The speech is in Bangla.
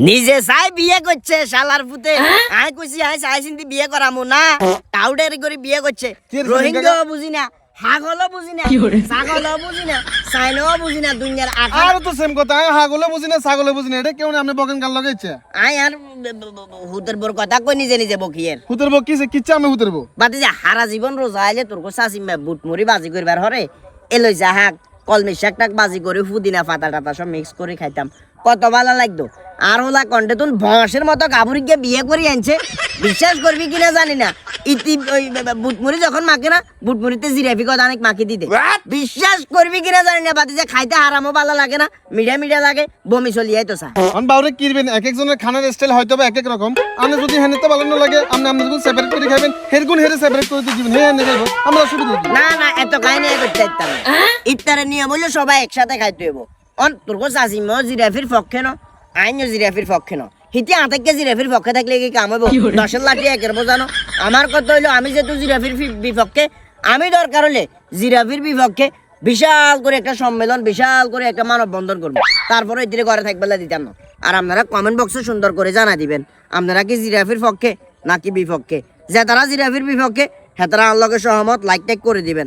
নিজে চাই বিয়ে করছে শালার পুতে আই কইছি আই চাই চিন্তি বিয়ে করামু না টাউডারি করে বিয়ে করছে রোহিঙ্গাও বুঝি না হাগলও বুঝি না ছাগলও বুঝি না সাইনও বুঝি না দুনিয়ার আকার আর তো সেম কথা হাগলও বুঝি না ছাগলও বুঝি না এটা কেউ না আপনি বকেন গাল লাগাইছে আই আর হুতের বর কথা কই নিজে নিজে বকিয়ের হুতের বক কিছে কিচ্ছা আমি হুতের বক বাতি যে হারা জীবন রোজা আইলে তোর কো চাচিমা বুট মুড়ি বাজি করবার হরে এলই যা হাক কলমি শাক টাক বাজি করে পুদিনা পাতা টাতা সব মিক্স করে খাইতাম কত ভালো লাগতো আর ওলা কন্টে তুন ভঁসের মতো গাভুরিকে বিয়ে করে আনছে বিশ্বাস করবি কিনা জানি না ইতি ওই বুটমুড়ি যখন মাকে না বুটমুড়িতে জিরাফি কথা অনেক মাকে দিতে বিশ্বাস করবি কিনা জানি না বাতি যে খাইতে হারামও ভালো লাগে না মিডিয়া মিডিয়া লাগে বমি চলি আইতো সা আন বাউরে কিরবেন এক একজনের খানার স্টাইল হয়তো বা এক এক রকম আপনি যদি হেনেতে ভালো না লাগে আপনি আমাদের গুণ সেপারেট করে খাবেন হেরগুন হেরে সেপারেট করে দিবেন হে এনে দেব আমরা সুবিধা দিই না না এত কাহিনী করতে ইত্তার ইত্তারে নিয়ম হইলো সবাই একসাথে খাইতে হইব অন তোর কো চাচিমা জিরাফির পক্ষে না আইনও জিরাফির পক্ষে না হিতে আটাকে জিরাফির পক্ষে থাকলে কি কাম হইব 10 লাখ একের বোঝানো আমার কথা হইলো আমি যেহেতু জিরাফির বিপক্ষে আমি দরকার হলে জিরাফির বিপক্ষে বিশাল করে একটা সম্মেলন বিশাল করে একটা মানববন্ধন করব তারপরে এদিকে ঘরে থাকবেলা দিতাম না আর আপনারা কমেন্ট বক্সে সুন্দর করে জানা দিবেন আপনারা কি জিরাফির পক্ষে নাকি বিপক্ষে যে তারা জিরাফির বিপক্ষে হ্যাঁ তারা আল্লাহকে সহমত লাইক টাইক করে দিবেন।